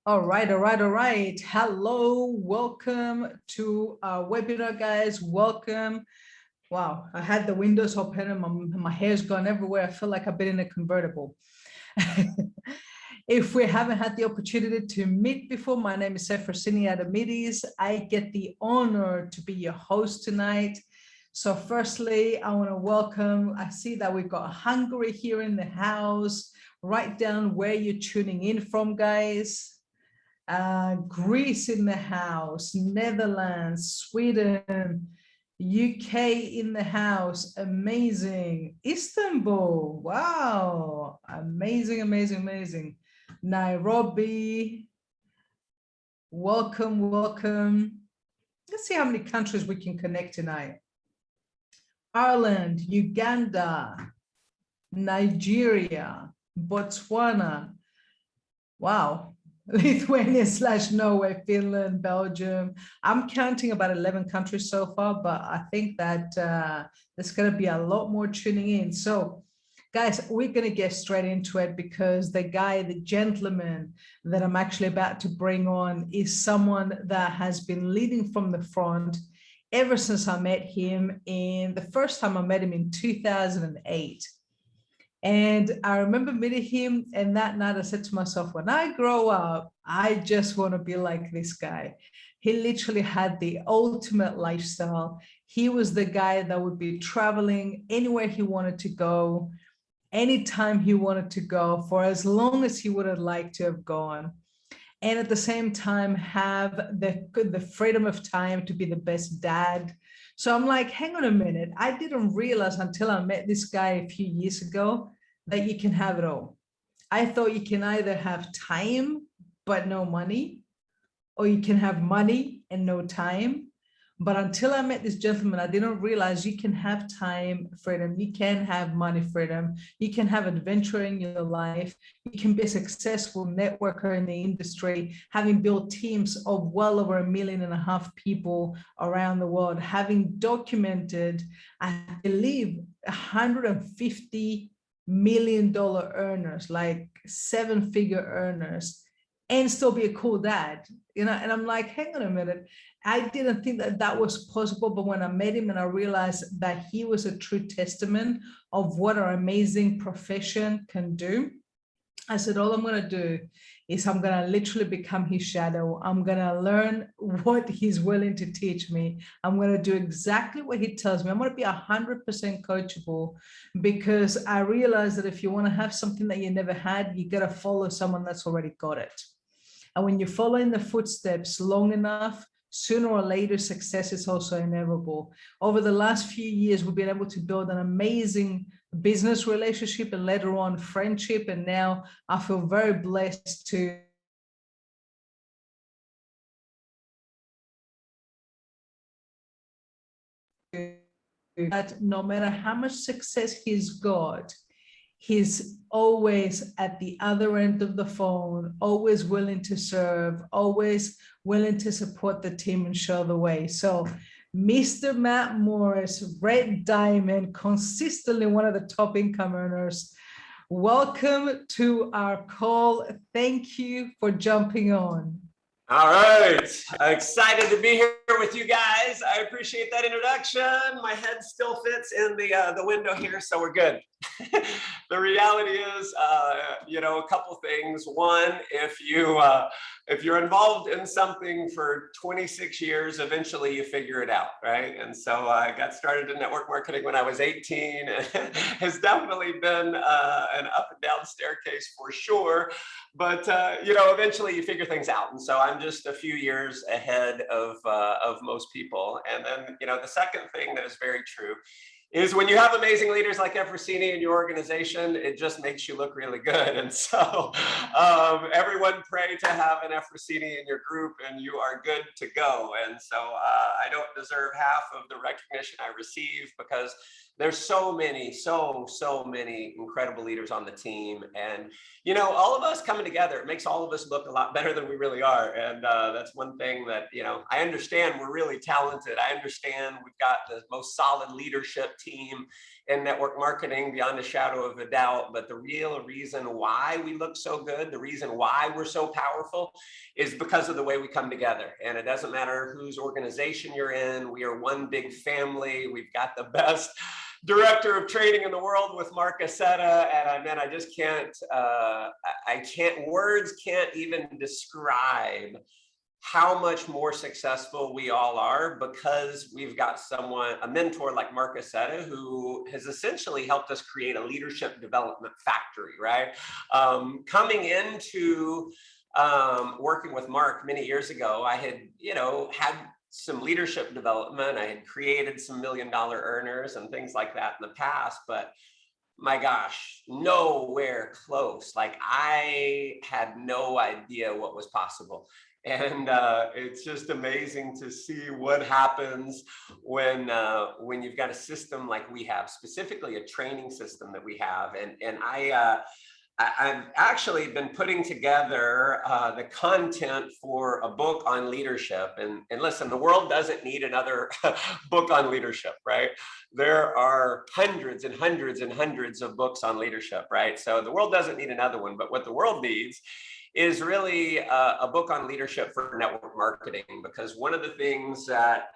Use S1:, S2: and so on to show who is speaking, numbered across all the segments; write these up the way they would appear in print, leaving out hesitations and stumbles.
S1: All right. Hello, welcome to our webinar, guys. Welcome. Wow, I had the windows open and my hair's gone everywhere. I feel like I've been in a convertible. If we haven't had the opportunity to meet before, my name is Efrosini Adamides. I get the honor to be your host tonight. So firstly, I want to welcome, I see that we've got Hungary here in the house. Write down where you're tuning in from, guys. Greece in the house, Netherlands, Sweden, UK in the house, amazing. Istanbul, wow, amazing. Nairobi, welcome. Let's see how many countries we can connect tonight. Ireland, Uganda, Nigeria, Botswana, wow. Lithuania/Norway, Finland, Belgium. I'm counting about 11 countries so far, but I think that there's going to be a lot more tuning in. So, guys, we're going to get straight into it because the gentleman that I'm actually about to bring on is someone that has been leading from the front ever since I met him. And the first time I met him in 2008. And I remember meeting him, and that night I said to myself, when I grow up, I just want to be like this guy. He literally had the ultimate lifestyle. He was the guy that would be traveling anywhere he wanted to go, anytime he wanted to go, for as long as he would have liked to have gone. And at the same time, have the freedom of time to be the best dad. So I'm like, hang on a minute. I didn't realize until I met this guy a few years ago that you can have it all. I thought you can either have time, but no money, or you can have money and no time. But until I met this gentleman, I didn't realize you can have time freedom. You can have money freedom. You can have adventure in your life. You can be a successful networker in the industry, having built teams of well over 1.5 million people around the world, having documented, I believe, 150 million dollar earners, like 7-figure earners, and still be a cool dad, you know. And I'm like, hang on a minute. I didn't think that that was possible, but when I met him and I realized that he was a true testament of what our amazing profession can do, I said, all I'm going to do is I'm going to literally become his shadow. I'm going to learn what he's willing to teach me. I'm going to do exactly what he tells me. I'm going to be 100% coachable, because I realized that if you want to have something that you never had, you got to follow someone that's already got it. And when you follow in the footsteps long enough, sooner or later, success is also inevitable. Over the last few years, we've been able to build an amazing business relationship and later on friendship. And now I feel very blessed to that no matter how much success he's got, he's always at the other end of the phone, always willing to serve, always willing to support the team and show the way. So Mr. Matt Morris, Red Diamond, consistently one of the top income earners. Welcome to our call. Thank you for jumping on.
S2: All right, excited to be here with you guys. I appreciate that introduction. My head still fits in the window here, so we're good. The reality is, a couple things. One, if you're involved in something for 26 years, eventually you figure it out, right? And so I got started in network marketing when I was 18. Has definitely been an up and down staircase for sure. But eventually you figure things out, and so I'm just a few years ahead of most people. And then the second thing that is very true is when you have amazing leaders like Efrosini in your organization, it just makes you look really good. And so everyone pray to have an Efrosini in your group and you are good to go. And so I don't deserve half of the recognition I receive, because there's so many incredible leaders on the team. And, all of us coming together, it makes all of us look a lot better than we really are. And that's one thing that, I understand we're really talented. I understand we've got the most solid leadership team in network marketing beyond a shadow of a doubt. But the real reason why we look so good, the reason why we're so powerful, is because of the way we come together. And it doesn't matter whose organization you're in, we are one big family. We've got the best director of training in the world with Mark Aceta, and I just can't, words can't even describe how much more successful we all are because we've got a mentor like Mark Aceta, who has essentially helped us create a leadership development factory, right? Coming into working with Mark many years ago, I had, had some leadership development. I had created some $1 million earners and things like that in the past, but my gosh, nowhere close. Like, I had no idea what was possible. And it's just amazing to see what happens when you've got a system like we have, specifically a training system that we have. And I've actually been putting together the content for a book on leadership. And listen, the world doesn't need another book on leadership, right? There are hundreds and hundreds and hundreds of books on leadership, right? So the world doesn't need another one, but what the world needs is really a book on leadership for network marketing, because one of the things that,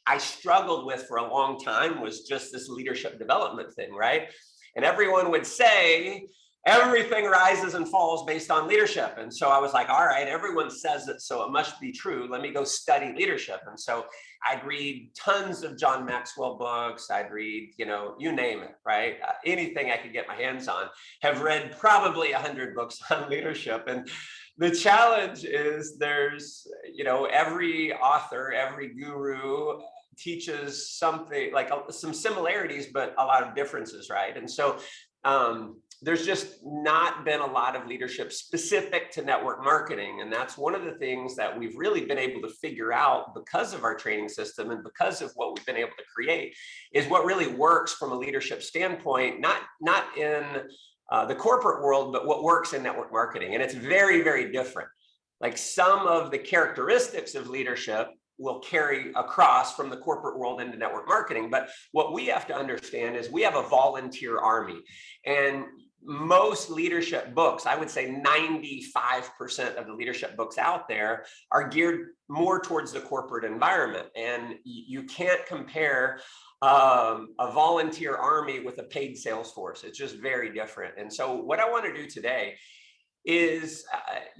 S2: I struggled with for a long time was just this leadership development thing, right? And everyone would say, everything rises and falls based on leadership. And so I was like, all right, everyone says it, so it must be true. Let me go study leadership. And so I'd read tons of John Maxwell books. I'd read, you name it, right? Anything I could get my hands on. Have read probably 100 books on leadership. And the challenge is there's, every author, every guru teaches something, like some similarities, but a lot of differences, right? And so there's just not been a lot of leadership specific to network marketing. And that's one of the things that we've really been able to figure out because of our training system and because of what we've been able to create, is what really works from a leadership standpoint, not in the corporate world, but what works in network marketing. And it's very, very different. Like, some of the characteristics of leadership will carry across from the corporate world into network marketing. But what we have to understand is we have a volunteer army. And most leadership books, I would say 95% of the leadership books out there, are geared more towards the corporate environment. And you can't compare a volunteer army with a paid sales force. It's just very different. And so what I want to do today is,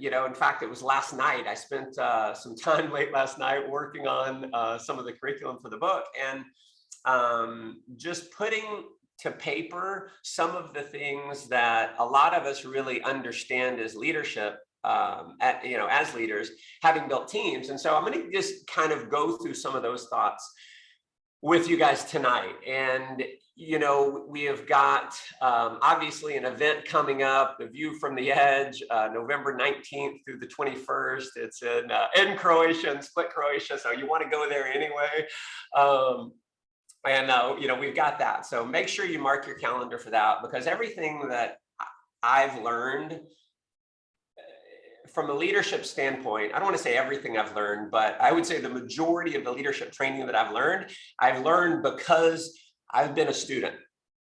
S2: in fact, it was last night. I spent some time late last night working on some of the curriculum for the book, and just putting to paper some of the things that a lot of us really understand as leadership, as leaders, having built teams. And so I'm going to just kind of go through some of those thoughts with you guys tonight. And we have got obviously an event coming up, the View from the Edge, November 19th through the 21st. It's in Croatia, in Split, Croatia. So you want to go there anyway. We've got that. So make sure you mark your calendar for that, because everything that I've learned from a leadership standpoint, I don't want to say everything I've learned, but I would say the majority of the leadership training that I've learned because I've been a student.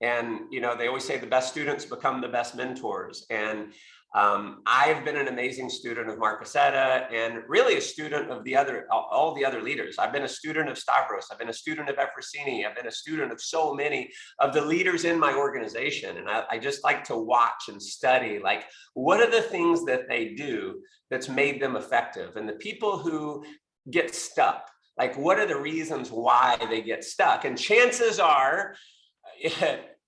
S2: And, they always say the best students become the best mentors. And I've been an amazing student of Mark Aceta, and really a student of all the other leaders. I've been a student of Stavros. I've been a student of Efrosini. I've been a student of so many of the leaders in my organization. And I just like to watch and study, like, what are the things that they do that's made them effective? And the people who get stuck, like, what are the reasons why they get stuck? And chances are,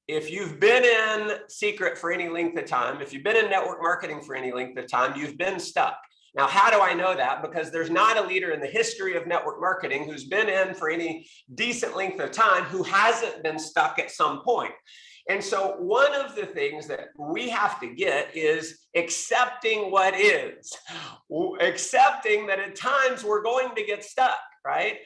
S2: if you've been in secret for any length of time, if you've been in network marketing for any length of time, you've been stuck. Now, how do I know that? Because there's not a leader in the history of network marketing who's been in for any decent length of time who hasn't been stuck at some point. And so one of the things that we have to get is accepting what is, accepting that at times we're going to get stuck, right?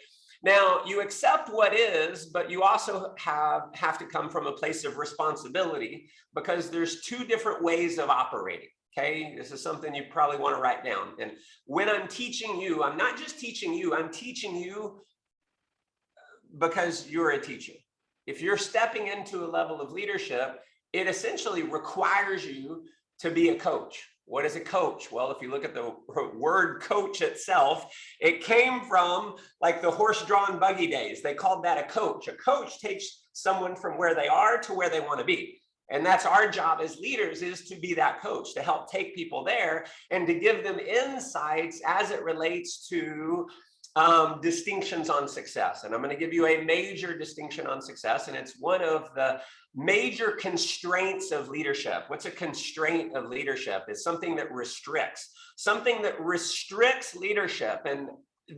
S2: Now, you accept what is, but you also have to come from a place of responsibility, because there's two different ways of operating. Okay, this is something you probably want to write down. And when I'm teaching you, I'm not just teaching you, I'm teaching you because you're a teacher. if you're stepping into a level of leadership, it essentially requires you to be a coach. What is a coach? Well, if you look at the word coach itself, it came from like the horse-drawn buggy days. They called that a coach. A coach takes someone from where they are to where they want to be. And that's our job as leaders, is to be that coach, to help take people there and to give them insights as it relates to distinctions on success. And I'm going to give you a major distinction on success, and it's one of the major constraints of leadership. What's a constraint of leadership? It's something that restricts leadership. And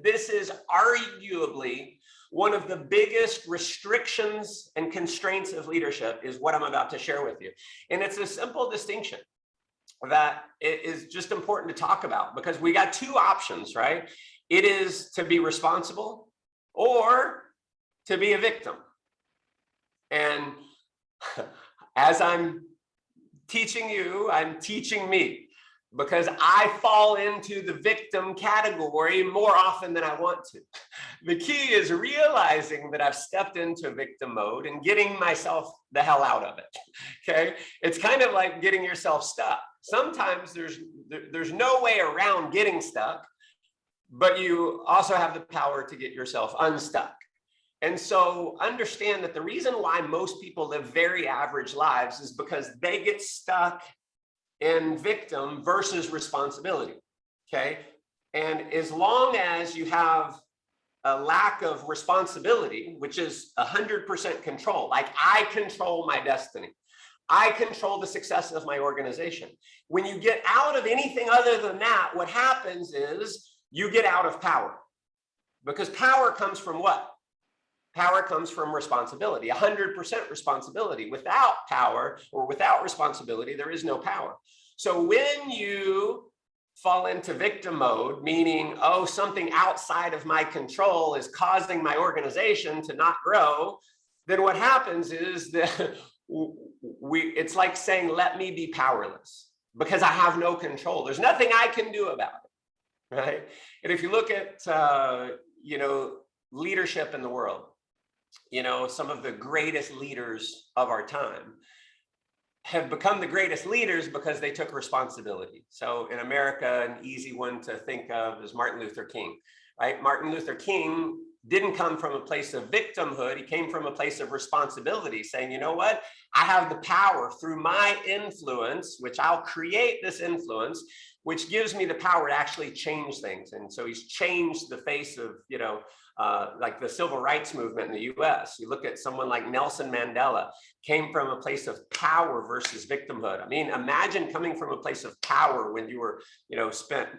S2: this is arguably one of the biggest restrictions and constraints of leadership, is what I'm about to share with you. And it's a simple distinction that is just important to talk about, because we got two options, right? It is to be responsible or to be a victim. And as I'm teaching you, I'm teaching me, because I fall into the victim category more often than I want to. The key is realizing that I've stepped into victim mode and getting myself the hell out of it. Okay, it's kind of like getting yourself stuck. Sometimes there's no way around getting stuck, but you also have the power to get yourself unstuck. And so understand that the reason why most people live very average lives is because they get stuck in victim versus responsibility. Okay, and as long as you have a lack of responsibility, which is 100% control, like I control my destiny, I control the success of my organization. When you get out of anything other than that, what happens is you get out of power, because power comes from what? Power comes from responsibility, 100% responsibility. Without power or without responsibility, there is no power. So when you fall into victim mode, meaning, oh, something outside of my control is causing my organization to not grow, then what happens is that it's like saying, let me be powerless, because I have no control. There's nothing I can do about it, right? And if you look at, leadership in the world, some of the greatest leaders of our time have become the greatest leaders because they took responsibility. So in America, an easy one to think of is Martin Luther King, right? Martin Luther King didn't come from a place of victimhood. He came from a place of responsibility, saying, you know what? I have the power through my influence, which I'll create this influence, which gives me the power to actually change things. And so he's changed the face of, like the civil rights movement in the US. You look at someone like Nelson Mandela, came from a place of power versus victimhood. I mean, imagine coming from a place of power when you were, spent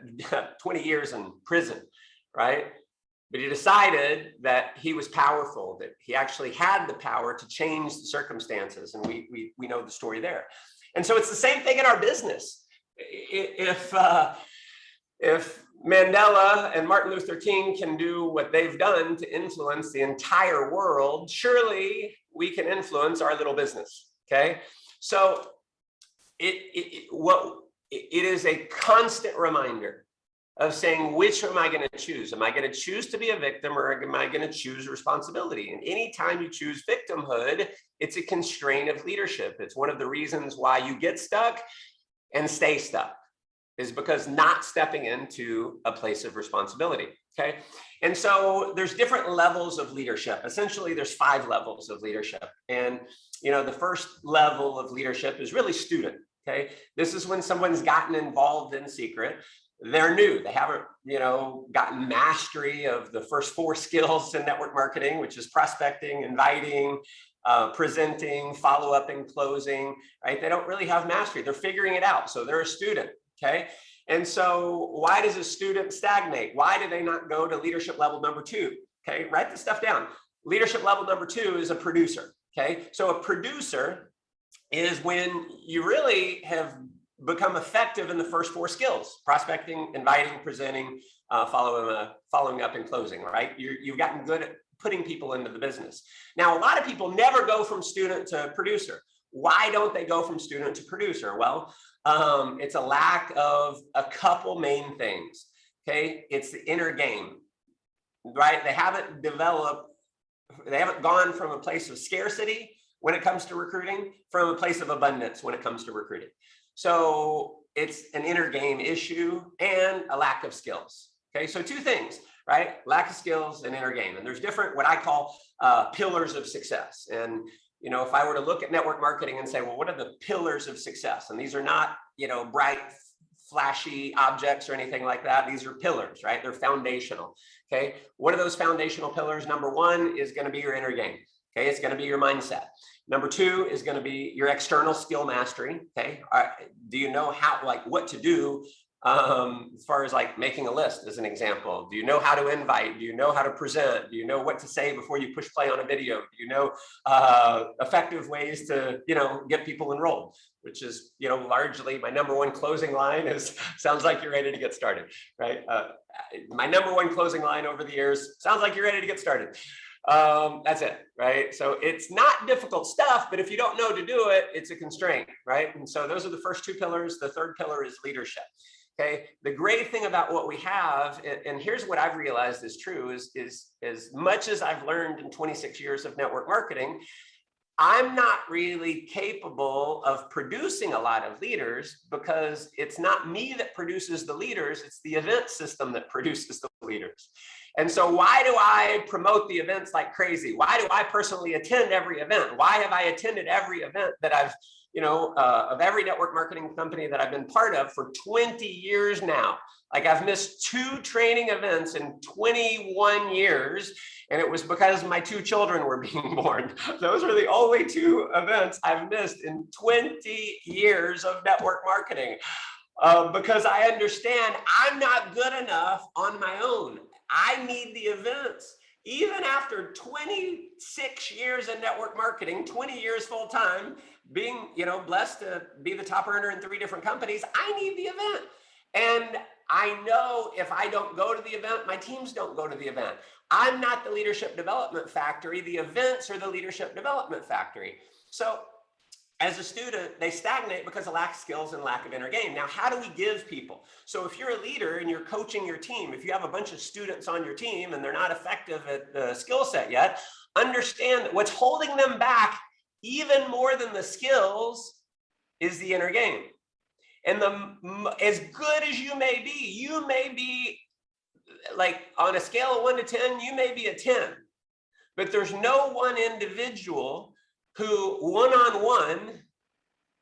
S2: 20 years in prison, right? But he decided that he was powerful, that he actually had the power to change the circumstances. And we know the story there. And so it's the same thing in our business. If Mandela and Martin Luther King can do what they've done to influence the entire world, surely we can influence our little business, okay? So it is a constant reminder of saying, which am I going to choose? Am I going to choose to be a victim, or am I going to choose responsibility? And anytime you choose victimhood, it's a constraint of leadership. It's one of the reasons why you get stuck and stay stuck, is because not stepping into a place of responsibility, okay? And so there's different levels of leadership. Essentially, there's 5 levels of leadership. And, the first level of leadership is really student, okay? This is when someone's gotten involved in secret. They're new. They haven't, gotten mastery of the first 4 skills in network marketing, which is prospecting, inviting, presenting, follow-up, and closing, right? They don't really have mastery. They're figuring it out. So they're a student. Okay. And so why does a student stagnate? Why do they not go to leadership level number 2? Okay. Write this stuff down. Leadership level number 2 is a producer. Okay. So a producer is when you really have become effective in the first 4 skills: prospecting, inviting, presenting, following up, and closing, right? You've gotten good at putting people into the business. Now, a lot of people never go from student to producer. Why don't they go from student to producer? Well, it's a lack of a couple main things, okay? It's the inner game, right? They haven't developed gone from a place of scarcity when it comes to recruiting, from a place of abundance when it comes to recruiting. So it's an inner game issue and a lack of skills. Okay, so two things, right? Lack of skills and inner game. And there's different, what I call pillars of success. And, you know, if I were to look at network marketing and say, well, what are the pillars of success? And these are not, you know, bright, flashy objects or anything like that. These are pillars, right? They're foundational. Okay, what are those foundational pillars? Number one is going to be your inner game. Okay, it's going to be your mindset. Number two is going to be your external skill mastery. Okay, do you know how, like, what to do as far as like making a list as an example? Do you know how to invite? Do you know how to present? Do you know what to say before you push play on a video? Do you know effective ways to, you know, get people enrolled? Which is, you know, largely my number one closing line is, sounds like you're ready to get started, right? My number one closing line over the years, sounds like you're ready to get started. That's it, right? So it's not difficult stuff, but if you don't know to do it, it's a constraint, right? And so those are the first two pillars. The third pillar is leadership. Okay, the great thing about what we have, and here's what I've realized is true, is as much as I've learned in 26 years of network marketing, I'm not really capable of producing a lot of leaders, because it's not me that produces the leaders, it's the event system that produces the leaders. And so why do I promote the events like crazy? Why do I personally attend every event? Why have I attended every event that I've, you know, of every network marketing company that I've been part of for 20 years now? Like, I've missed 2 training events in 21 years, and it was because my 2 children were being born. Those are the only 2 events I've missed in 20 years of network marketing, because I understand I'm not good enough on my own. I need the events. Even after 26 years in network marketing, 20 years full time, being, you know, blessed to be the top earner in 3 different companies, I need the event. And I know if I don't go to the event, my teams don't go to the event. I'm not the leadership development factory. The events are the leadership development factory. So as a student, they stagnate because of lack of skills and lack of inner game. Now, how do we give people? So if you're a leader and you're coaching your team, if you have a bunch of students on your team and they're not effective at the skill set yet, understand that what's holding them back even more than the skills is the inner game. And as good as you may be like, on a scale of 1 to 10, you may be a 10, but there's no one individual who one-on-one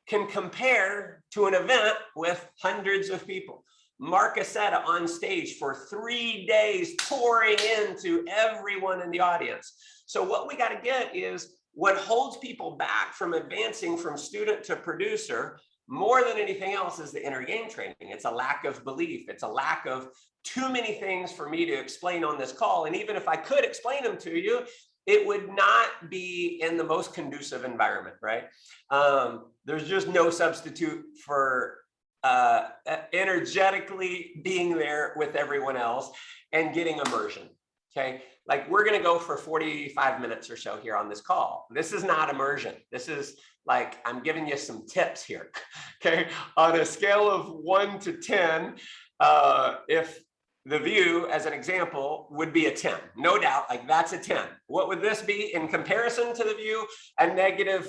S2: can compare to an event with hundreds of people. Mark Aceta on stage for 3 days, pouring into everyone in the audience. So what we got to get is, what holds people back from advancing from student to producer more than anything else is the inner game training. It's a lack of belief. It's a lack of too many things for me to explain on this call. And even if I could explain them to you, it would not be in the most conducive environment, right? There's just no substitute for energetically being there with everyone else and getting immersion, okay? Like, we're gonna go for 45 minutes or so here on this call. This is not immersion. This is like, I'm giving you some tips here, okay? On a scale of 1 to 10, if the view, as an example, would be a 10, no doubt, like that's a 10. What would this be in comparison to the view? A negative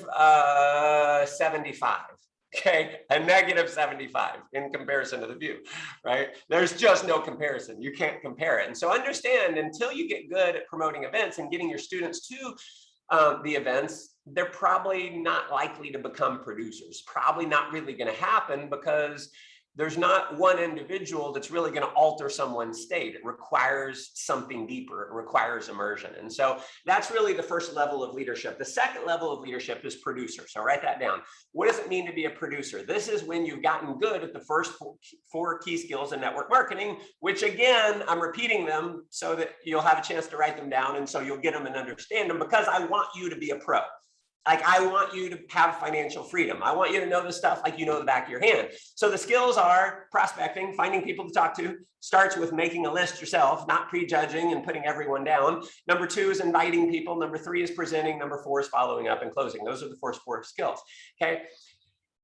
S2: 75, okay? A negative 75 in comparison to the view, right? There's just no comparison. You can't compare it. And so understand, until you get good at promoting events and getting your students to the events, they're probably not likely to become producers. Probably not really going to happen, because there's not one individual that's really going to alter someone's state. It requires something deeper. It requires immersion. And so that's really the first level of leadership. The second level of leadership is producer. So write that down. What does it mean to be a producer? This is when you've gotten good at the first 4 key skills in network marketing, which, again, I'm repeating them so that you'll have a chance to write them down, and so you'll get them and understand them, because I want you to be a pro. Like, I want you to have financial freedom. I want you to know this stuff like you know the back of your hand. So the skills are prospecting, finding people to talk to. Starts with making a list yourself, not prejudging and putting everyone down. Number 2 is inviting people. Number 3 is presenting. Number 4 is following up and closing. Those are the first 4 skills, okay?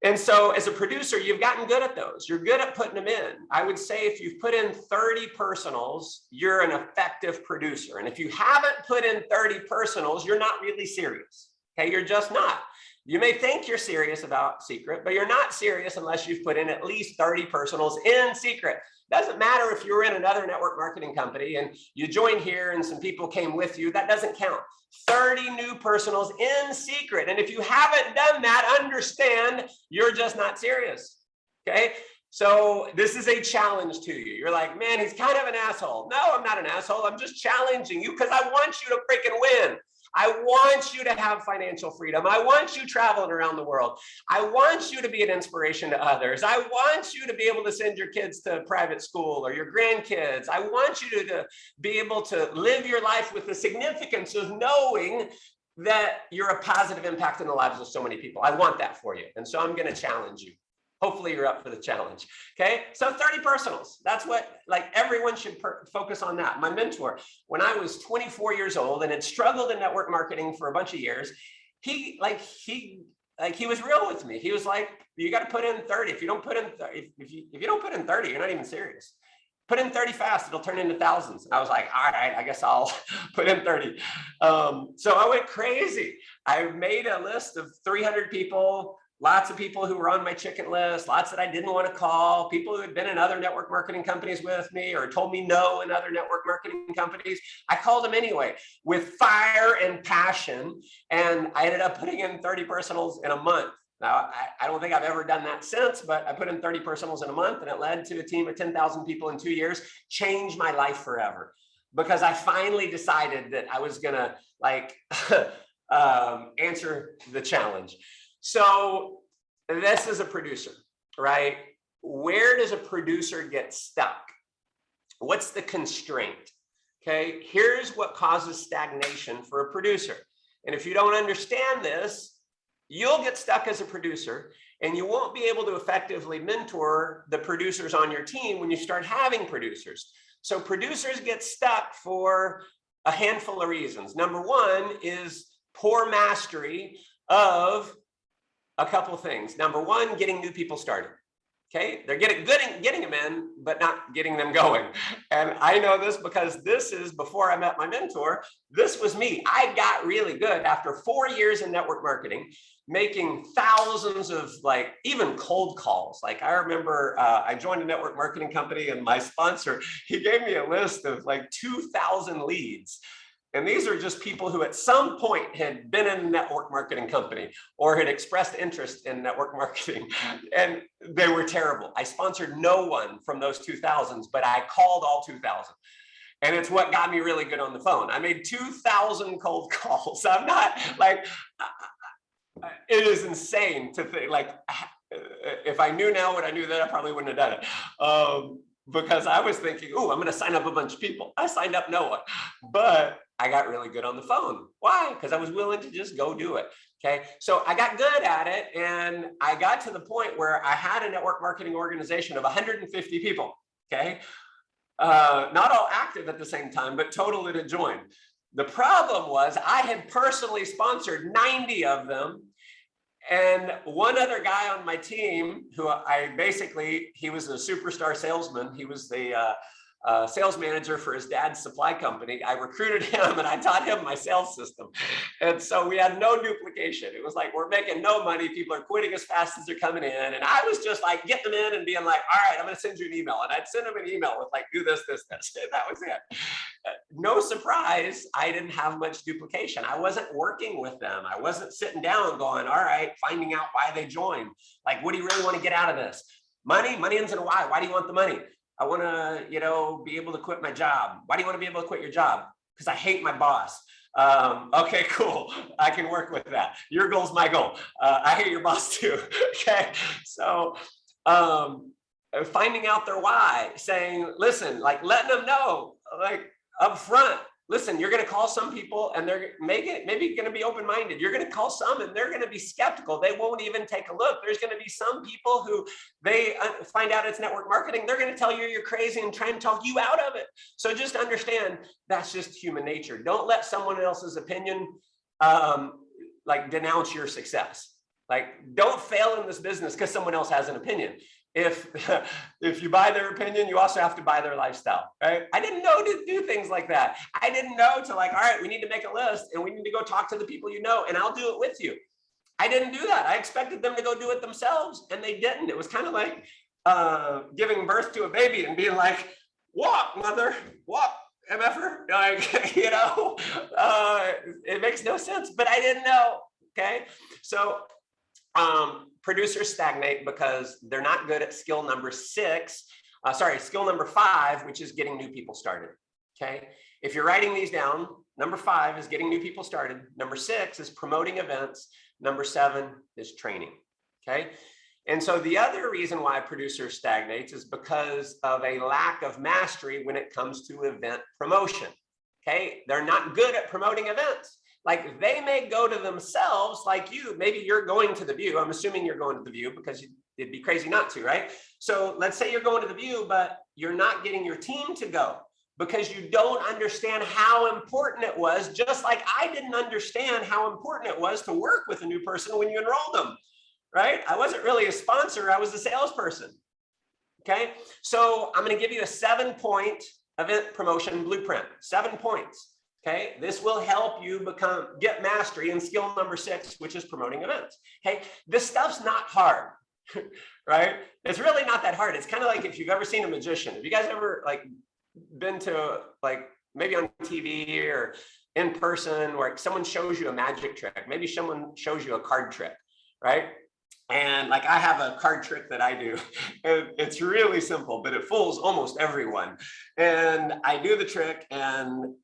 S2: And so as a producer, you've gotten good at those. You're good at putting them in. I would say if you've put in 30 personals, you're an effective producer. And if you haven't put in 30 personals, you're not really serious. Okay, you're just not. You may think you're serious about secret, but you're not serious unless you've put in at least 30 personals in secret. Doesn't matter if you were in another network marketing company and you joined here and some people came with you, that doesn't count. 30 new personals in secret. And if you haven't done that, understand you're just not serious. Okay. So this is a challenge to you. You're like, man, he's kind of an asshole. No, I'm not an asshole. I'm just challenging you because I want you to freaking win. I want you to have financial freedom. I want you traveling around the world. I want you to be an inspiration to others. I want you to be able to send your kids to private school or your grandkids. I want you to be able to live your life with the significance of knowing that you're a positive impact in the lives of so many people. I want that for you. And so I'm going to challenge you. Hopefully you're up for the challenge. Okay. So 30 personals. That's what, like, everyone should focus on that. My mentor, when I was 24 years old and had struggled in network marketing for a bunch of years, he was real with me. He was like, you got to put in 30. If you don't put in 30, if you don't put in 30, you're not even serious. Put in 30 fast, it'll turn into thousands. And I was like, all right, I guess I'll put in 30. So I went crazy. I made a list of 300 people, lots of people who were on my chicken list, lots that I didn't want to call, people who had been in other network marketing companies with me or told me no in other network marketing companies. I called them anyway with fire and passion. And I ended up putting in 30 personals in a month. Now, I don't think I've ever done that since, but I put in 30 personals in a month and it led to a team of 10,000 people in 2 years, changed my life forever. Because I finally decided that I was gonna answer the challenge. So this is a producer, right? Where does a producer get stuck? What's the constraint? Okay, here's what causes stagnation for a producer. And if you don't understand this, you'll get stuck as a producer and you won't be able to effectively mentor the producers on your team when you start having producers. So producers get stuck for a handful of reasons. Number one is poor mastery of a couple of things. Number one, getting new people started. Okay, they're getting good at getting them in, but not getting them going. And I know this because this is before I met my mentor. This was me. I got really good after 4 years in network marketing, making thousands of even cold calls. Like I remember I joined a network marketing company and my sponsor, he gave me a list of 2,000 leads. And these are just people who at some point had been in a network marketing company or had expressed interest in network marketing, and they were terrible. I sponsored no one from those 2,000s, but I called all 2,000. And it's what got me really good on the phone. I made 2,000 cold calls. I'm not it is insane to think if I knew now what I knew then, I probably wouldn't have done it. Because I was thinking, oh, I'm going to sign up a bunch of people. I signed up no one, but I got really good on the phone. Why? Because I was willing to just go do it. Okay. So I got good at it. And I got to the point where I had a network marketing organization of 150 people. Okay. Not all active at the same time, but total that had joined. The problem was I had personally sponsored 90 of them. And one other guy on my team who he was a superstar salesman. He was the sales manager for his dad's supply company. I recruited him and I taught him my sales system. And so we had no duplication. It was like, we're making no money. People are quitting as fast as they're coming in. And I was just getting them in and being like, all right, I'm going to send you an email. And I'd send them an email with do this, this, this. And that was it. No surprise, I didn't have much duplication. I wasn't working with them. I wasn't sitting down going, all right, finding out why they joined. What do you really want to get out of this? Money ends in a why. Why do you want the money? I want to, be able to quit my job. Why do you want to be able to quit your job? Because I hate my boss. Okay, cool. I can work with that. Your goal's my goal. I hate your boss too. Okay. So, finding out their why, saying, listen, letting them know, up front, listen, you're going to call some people and they're maybe going to be open-minded. You're going to call some and they're going to be skeptical. They won't even take a look. There's going to be some people who they find out it's network marketing. They're going to tell you you're crazy and try and talk you out of it. So just understand that's just human nature. Don't let someone else's opinion denounce your success. Like, don't fail in this business because someone else has an opinion. If you buy their opinion, you also have to buy their lifestyle, right? I didn't know to do things like that. I didn't know to like, all right, we need to make a list and we need to go talk to the people you know, and I'll do it with you. I didn't do that. I expected them to go do it themselves, and they didn't. It was kind of like giving birth to a baby and being like, walk, mother, walk, MFer. Like, you know, it makes no sense, but I didn't know. Okay. So producers stagnate because they're not good at skill number 6. Skill number 5, which is getting new people started. Okay. If you're writing these down, number 5 is getting new people started. Number 6 is promoting events. Number 7 is training. Okay. And so the other reason why producers stagnates is because of a lack of mastery when it comes to event promotion. Okay. They're not good at promoting events. Like, they may go to themselves, like you, maybe you're going to the View. I'm assuming you're going to the View because it'd be crazy not to, right? So let's say you're going to the View, but you're not getting your team to go because you don't understand how important it was, just like I didn't understand how important it was to work with a new person when you enrolled them, right? I wasn't really a sponsor, I was a salesperson, okay? So I'm gonna give you a 7-point event promotion blueprint, 7 points. Okay, this will help you get mastery in skill number 6, which is promoting events. Okay, this stuff's not hard, right? It's really not that hard. It's kind of like if you've ever seen a magician. Have you guys ever like been to like maybe on TV or in person where someone shows you a magic trick? Maybe someone shows you a card trick, right? And like, I have a card trick that I do. It's really simple, but it fools almost everyone. And I do the trick, and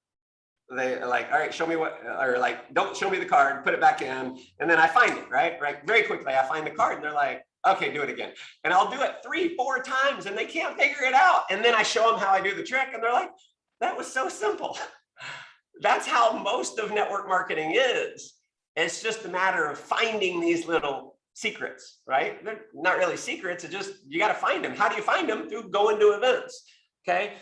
S2: they like, all right, show me what, or like, don't show me the card, put it back in. And then I find it, right? Very quickly, I find the card and they're like, okay, do it again. And I'll do it 3-4 times and they can't figure it out. And then I show them how I do the trick and they're like, that was so simple. That's how most of network marketing is. It's just a matter of finding these little secrets, right? They're not really secrets. It's just, you got to find them. How do you find them? Through going to events. Okay.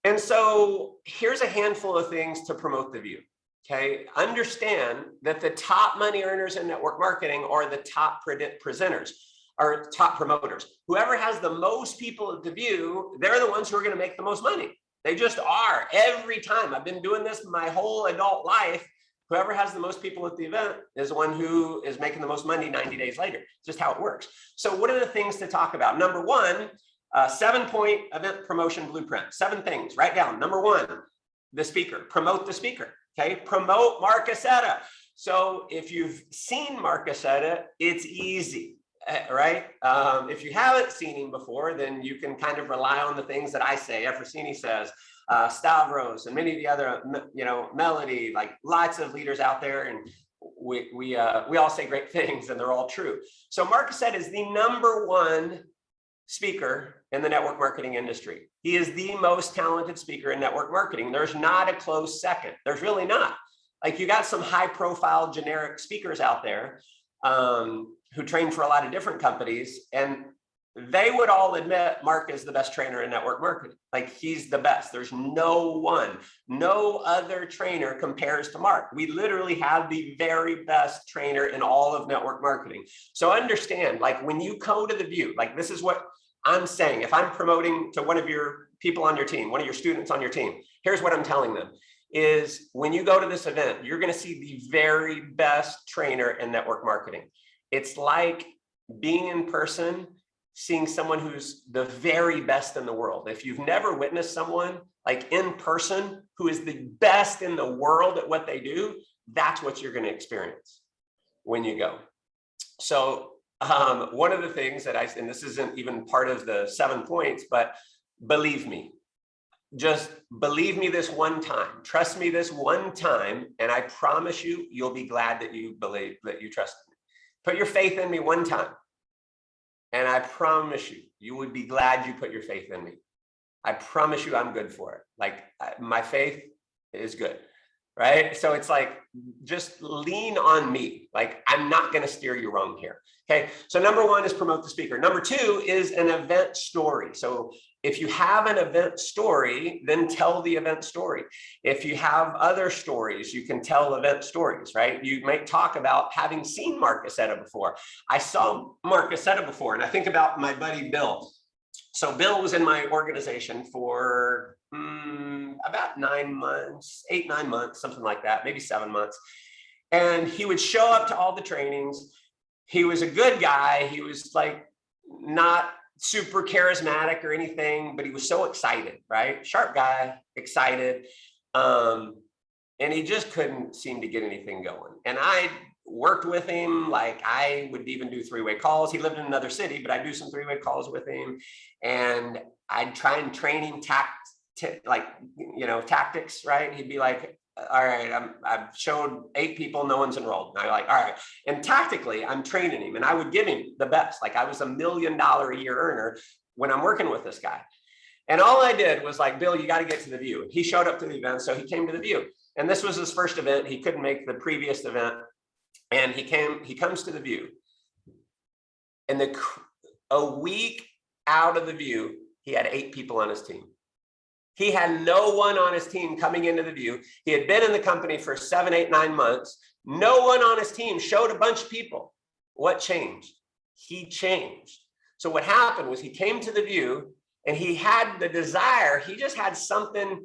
S2: And so here's a handful of things to promote the View. Okay, understand that the top money earners in network marketing are the top presenters, or top promoters. Whoever has the most people at the View, they're the ones who are going to make the most money. They just are. Every time. I've been doing this my whole adult life. Whoever has the most people at the event is the one who is making the most money 90 days later. It's just how it works. So what are the things to talk about? Number 1, 7-point event promotion blueprint. 7 things. Write down. Number 1, the speaker. Promote the speaker. Okay. Promote Mark Aceta. So if you've seen Mark Aceta, it's easy, right? If you haven't seen him before, then you can kind of rely on the things that I say. Efrosini says, Stavros, and many of the other, Melody, like lots of leaders out there, and we all say great things, and they're all true. So Mark Aceta is the number 1 speaker in the network marketing industry. He is the most talented speaker in network marketing. There's not a close second. There's really not. Like, you got some high profile generic speakers out there who train for a lot of different companies, and they would all admit Mark is the best trainer in network marketing. Like, he's the best. There's no other trainer compares to Mark. We literally have the very best trainer in all of network marketing. So understand, like, when you go to the View, like, this is what I'm saying. If I'm promoting to one of your people on your team, one of your students on your team, here's what I'm telling them is, when you go to this event, you're going to see the very best trainer in network marketing. It's like being in person, seeing someone who's the very best in the world. If you've never witnessed someone like in person who is the best in the world at what they do, that's what you're going to experience when you go. So one of the things that and this isn't even part of the 7 points, but believe me, just believe me this one time, trust me this one time, and I promise you, you'll be glad that you believe, that you trust me. Put your faith in me one time, and I promise you, you would be glad you put your faith in me. I promise you I'm good for it. Like, my faith is good. right? So it's like, just lean on me. Like, I'm not going to steer you wrong here. Okay. So number one is promote the speaker. Number two is an event story. So if you have an event story, then tell the event story. If you have other stories, you can tell event stories, right? You might talk about having seen Mark Aceta before. I saw Mark Aceta before, and I think about my buddy Bill. So Bill was in my organization for about 9 months, 8, 9 months, something like that, maybe 7 months. And he would show up to all the trainings. He was a good guy. He was like not super charismatic or anything, but he was so excited, right? Sharp guy, excited. And he just couldn't seem to get anything going. And I worked with him. Like, I would even do 3-way calls. He lived in another city, but I'd do some 3-way calls with him. And I'd try and train him tactics, right? He'd be like, all right, I've showed 8 people, no one's enrolled. And I'm like, all right. And tactically, I'm training him, and I would give him the best. Like, I was $1 million a year earner when I'm working with this guy. And all I did was like, Bill, you got to get to the view. He showed up to the event, so he came to the view. And this was his first event. He couldn't make the previous event. And he comes to the view. And a week out of the view, he had 8 people on his team. He had no one on his team coming into the view. He had been in the company for 7, 8, 9 months. No one on his team showed a bunch of people. What changed? He changed. So what happened was he came to the view, and he had the desire. He just had something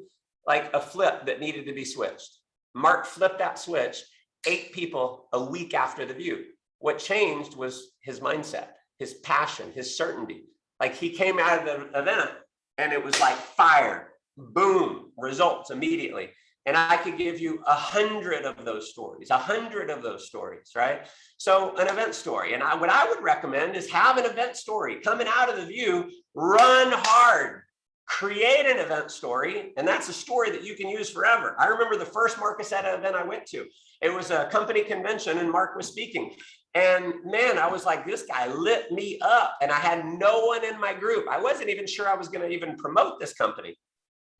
S2: like a flip that needed to be switched. Mark flipped that switch. 8 people a week after the view. What changed was his mindset, his passion, his certainty. Like, he came out of the event and it was like fire, boom, results immediately. And I could give you 100 of those stories, 100 of those stories, right? So an event story. And what I would recommend is have an event story coming out of the view, run hard. Create an event story, and that's a story that you can use forever. I remember the first Mark Aceta event I went to. It was a company convention, and Mark was speaking. And man, I was like, this guy lit me up, and I had no one in my group. I wasn't even sure I was going to even promote this company.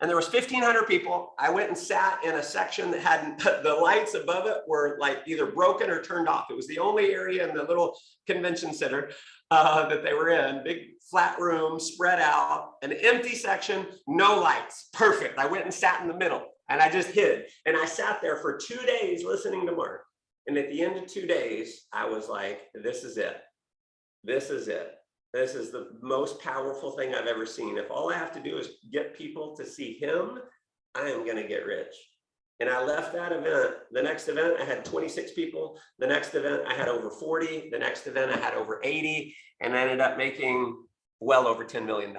S2: And there was 1,500 people. I went and sat in a section that had the lights above it were like either broken or turned off. It was the only area in the little convention center that they were in. Big flat room, spread out, an empty section, no lights. Perfect. I went and sat in the middle, and I just hid. And I sat there for 2 days listening to Mark. And at the end of 2 days, I was like, this is it. This is it. This is the most powerful thing I've ever seen. If all I have to do is get people to see him, I am going to get rich. And I left that event. The next event, I had 26 people. The next event, I had over 40. The next event, I had over 80. And I ended up making well over $10 million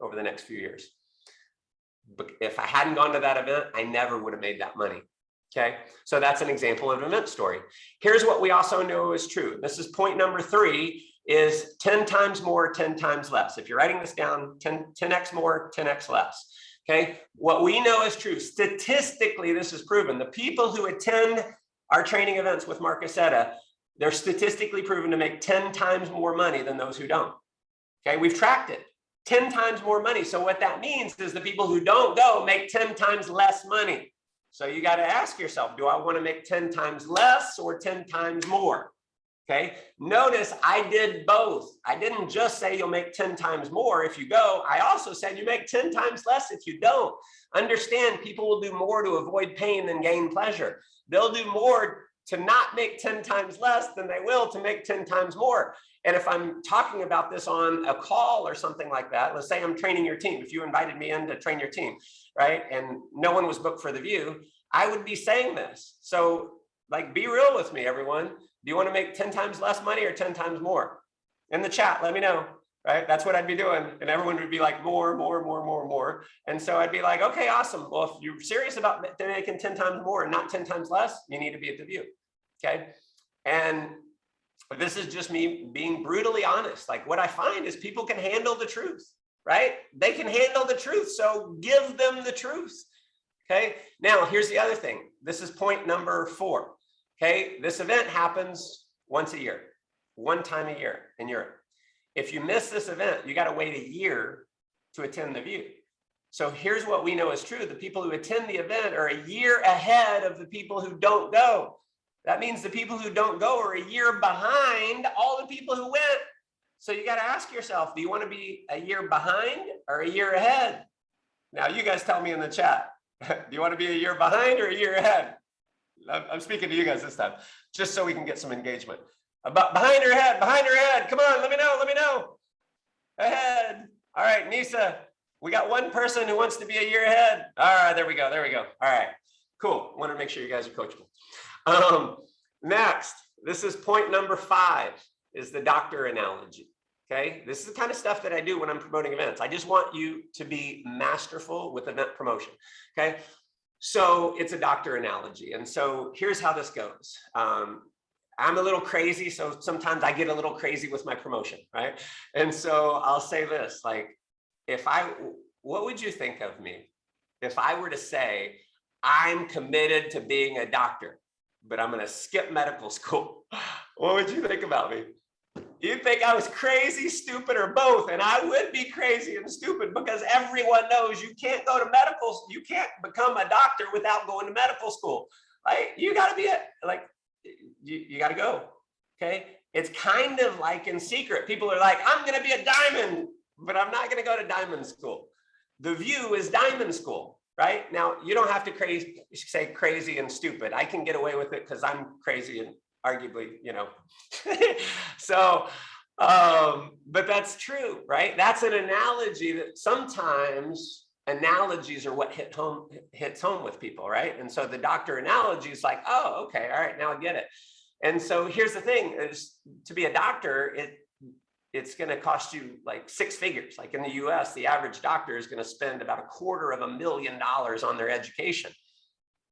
S2: over the next few years. But if I hadn't gone to that event, I never would have made that money. Okay, so that's an example of an event story. Here's what we also know is true. This is point number 3, is 10 times more, 10 times less. If you're writing this down, 10x more, 10x less. Okay, what we know is true. Statistically, this is proven. The people who attend our training events with Mark Aceta, they're statistically proven to make 10 times more money than those who don't. Okay, we've tracked it. 10 times more money. So what that means is the people who don't go make 10 times less money. So you got to ask yourself, do I want to make 10 times less or 10 times more? Okay, notice I did both. I didn't just say you'll make 10 times more if you go. I also said you make 10 times less if you don't. Understand, people will do more to avoid pain than gain pleasure. They'll do more to not make 10 times less than they will to make 10 times more. And if I'm talking about this on a call or something like that, let's say I'm training your team. If you invited me in to train your team, right? And no one was booked for the view, I would be saying this. So like, be real with me, everyone. Do you want to make 10 times less money or 10 times more? In the chat, let me know, right? That's what I'd be doing. And everyone would be like, more, more, more, more, more. And so I'd be like, okay, awesome. Well, if you're serious about making 10 times more and not 10 times less, you need to be at the view, okay? And this is just me being brutally honest. Like, what I find is people can handle the truth, right? They can handle the truth. So give them the truth. Okay. Now here's the other thing. This is point number 4. Okay. This event happens once a year, one time a year in Europe. If you miss this event, you got to wait a year to attend the view. So here's what we know is true. The people who attend the event are a year ahead of the people who don't go. That means the people who don't go are a year behind all the people who went. So you got to ask yourself, do you want to be a year behind or a year ahead? Now you guys tell me in the chat. Do you want to be a year behind or a year ahead? I'm speaking to you guys this time, just so we can get some engagement. About behind or ahead? Behind or ahead? Come on, let me know, let me know. Ahead. All right, Nisa, we got one person who wants to be a year ahead. All right, there we go, there we go. All right, cool. Want to make sure you guys are coachable. Next, this is point number 5, is the doctor analogy. Okay, this is the kind of stuff that I do when I'm promoting events. I just want you to be masterful with event promotion. Okay, so it's a doctor analogy. And so here's how this goes. I'm a little crazy, so sometimes I get a little crazy with my promotion, right? And so I'll say this, like, what would you think of me if I were to say, I'm committed to being a doctor, but I'm going to skip medical school? What would you think about me? You'd think I was crazy, stupid, or both. And I would be crazy and stupid because everyone knows you can't go to medical, you can't become a doctor without going to medical school. Like, you got to be you got to go. Okay. It's kind of like In Secret. People are like, I'm going to be a diamond, but I'm not going to go to diamond school. The View is diamond school, right? Now, you don't have to say crazy and stupid. I can get away with it because I'm crazy and arguably, so, but that's true, right? That's an analogy that sometimes analogies are what hits home with people, right? And so the doctor analogy is like, oh, okay, all right, now I get it. And so here's the thing: is to be a doctor, it's going to cost you like 6 figures. Like in the US, the average doctor is going to spend about $250,000 on their education.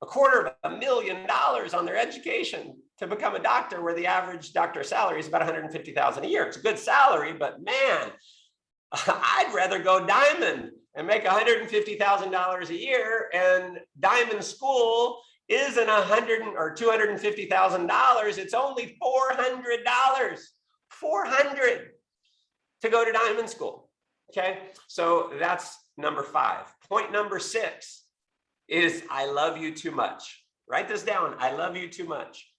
S2: $250,000 on their education to become a doctor, where the average doctor salary is about $150,000 a year. It's a good salary, but man, I'd rather go diamond and make $150,000 a year. And diamond school isn't $100,000 or $250,000. It's only $400. $400 to go to diamond school. Okay, so that's number 5. Point number 6 is I love you too much. Write this down. I love you too much.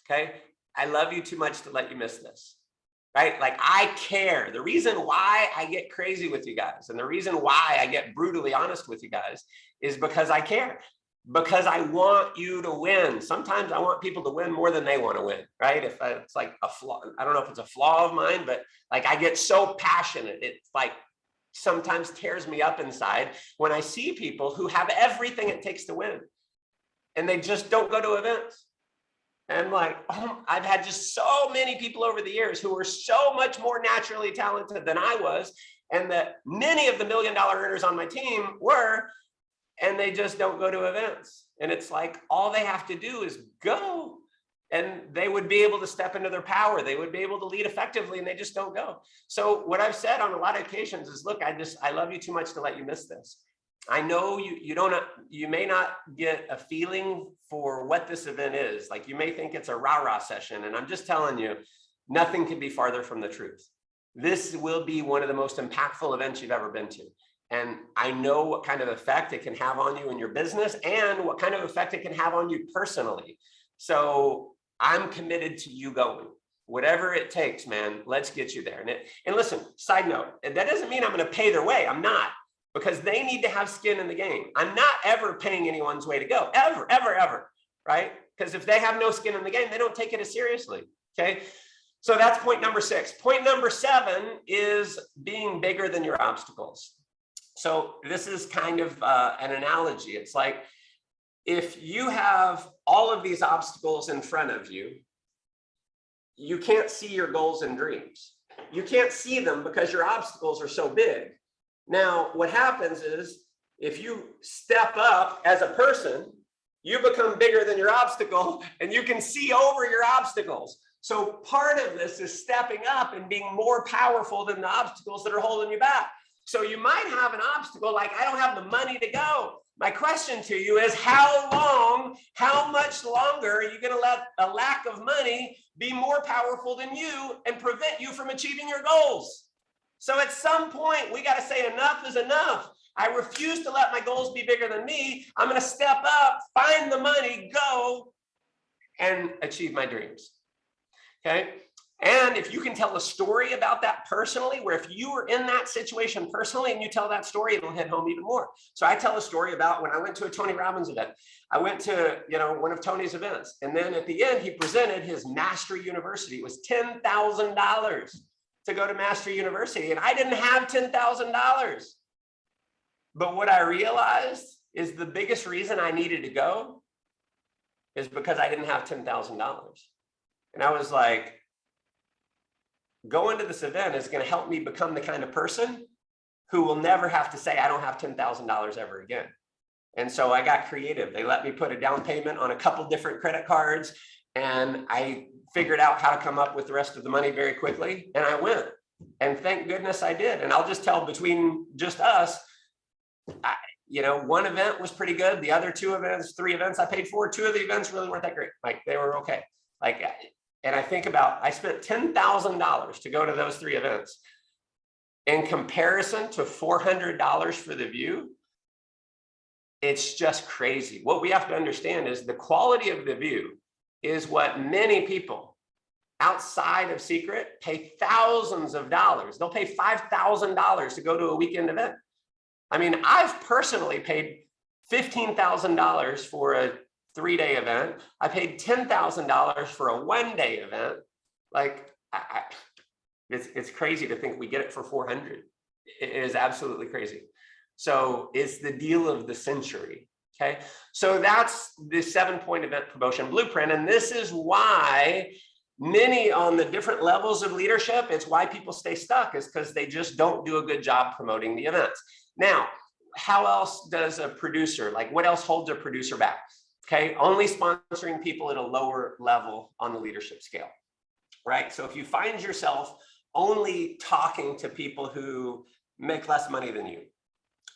S2: Okay, I love you too much to let you miss this. Right? Like, I care. The reason why I get crazy with you guys, and the reason why I get brutally honest with you guys, is because I care. Because I want you to win. Sometimes I want people to win more than they want to win, right? If it's like a flaw, I don't know if it's a flaw of mine, but like, I get so passionate. It's like sometimes tears me up inside when I see people who have everything it takes to win and they just don't go to events. And like, I've had just so many people over the years who were so much more naturally talented than I was, and that many of the $1 million earners on my team were, and they just don't go to events. And it's like, all they have to do is go, and they would be able to step into their power. They would be able to lead effectively, and they just don't go. So what I've said on a lot of occasions is, look, I love you too much to let you miss this. I know you may not get a feeling for what this event is. Like, you may think it's a rah-rah session, and I'm just telling you, nothing could be farther from the truth. This will be one of the most impactful events you've ever been to. And I know what kind of effect it can have on you in your business, and what kind of effect it can have on you personally. So I'm committed to you going. Whatever it takes, man, let's get you there. And listen, side note, that doesn't mean I'm going to pay their way. I'm not. Because they need to have skin in the game. I'm not ever paying anyone's way to go, ever, ever, ever, right? Because if they have no skin in the game, they don't take it as seriously, okay? So that's point number 6. Point number 7 is being bigger than your obstacles. So this is kind of an analogy. It's like, if you have all of these obstacles in front of you, you can't see your goals and dreams. You can't see them because your obstacles are so big. Now, what happens is, if you step up as a person, you become bigger than your obstacle, and you can see over your obstacles. So part of this is stepping up and being more powerful than the obstacles that are holding you back. So you might have an obstacle like, I don't have the money to go. My question to you is, how much longer are you going to let a lack of money be more powerful than you and prevent you from achieving your goals? So at some point, we got to say enough is enough. I refuse to let my goals be bigger than me. I'm going to step up, find the money, go and achieve my dreams. Okay. And if you can tell a story about that personally, where if you were in that situation personally and you tell that story, it'll hit home even more. So I tell a story about when I went to a Tony Robbins event. I went to, one of Tony's events. And then at the end, he presented his Mastery University. It was $10,000 to go to Mastery University. And I didn't have $10,000. But what I realized is the biggest reason I needed to go is because I didn't have $10,000. And I was like, going to this event is going to help me become the kind of person who will never have to say, I don't have $10,000 ever again. And so I got creative. They let me put a down payment on a couple different credit cards. And I figured out how to come up with the rest of the money very quickly. And I went. And thank goodness I did. And I'll just tell between just us, one event was pretty good. The other three events I paid for, two of the events really weren't that great. Like they were okay. And I think about, I spent $10,000 to go to those three events. In comparison to $400 for the view, it's just crazy. What we have to understand is the quality of the view is what many people outside of Secret pay thousands of dollars. They'll pay $5,000 to go to a weekend event. I mean, I've personally paid $15,000 for a 3-day event. I paid $10,000 for a 1-day event. Like, it's crazy to think we get it for 400. It is absolutely crazy. So it's the deal of the century. Okay. So that's the 7-point event promotion blueprint. And this is why many on the different levels of leadership, it's why people stay stuck, is because they just don't do a good job promoting the events. Now, how else does a producer, what else holds a producer back? Okay, only sponsoring people at a lower level on the leadership scale, right? So if you find yourself only talking to people who make less money than you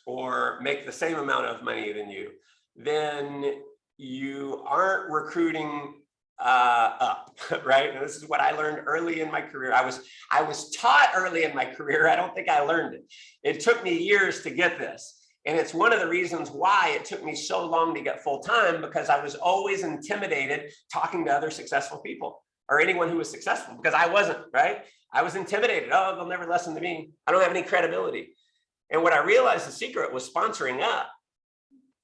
S2: or make the same amount of money than you, then you aren't recruiting up, right? And this is what I learned early in my career. I was taught early in my career. I don't think I learned it. It took me years to get this. And it's one of the reasons why it took me so long to get full time, because I was always intimidated talking to other successful people or anyone who was successful, because I wasn't, right? I was intimidated. Oh, they'll never listen to me. I don't have any credibility. And what I realized the secret was sponsoring up,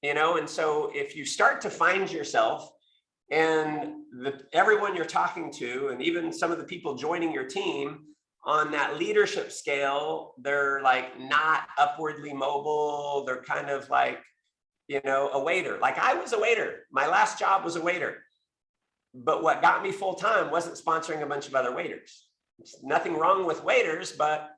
S2: and so if you start to find yourself and everyone you're talking to, and even some of the people joining your team on that leadership scale, they're not upwardly mobile. They're kind of a waiter. I was a waiter. My last job was a waiter. But what got me full time wasn't sponsoring a bunch of other waiters. There's nothing wrong with waiters, but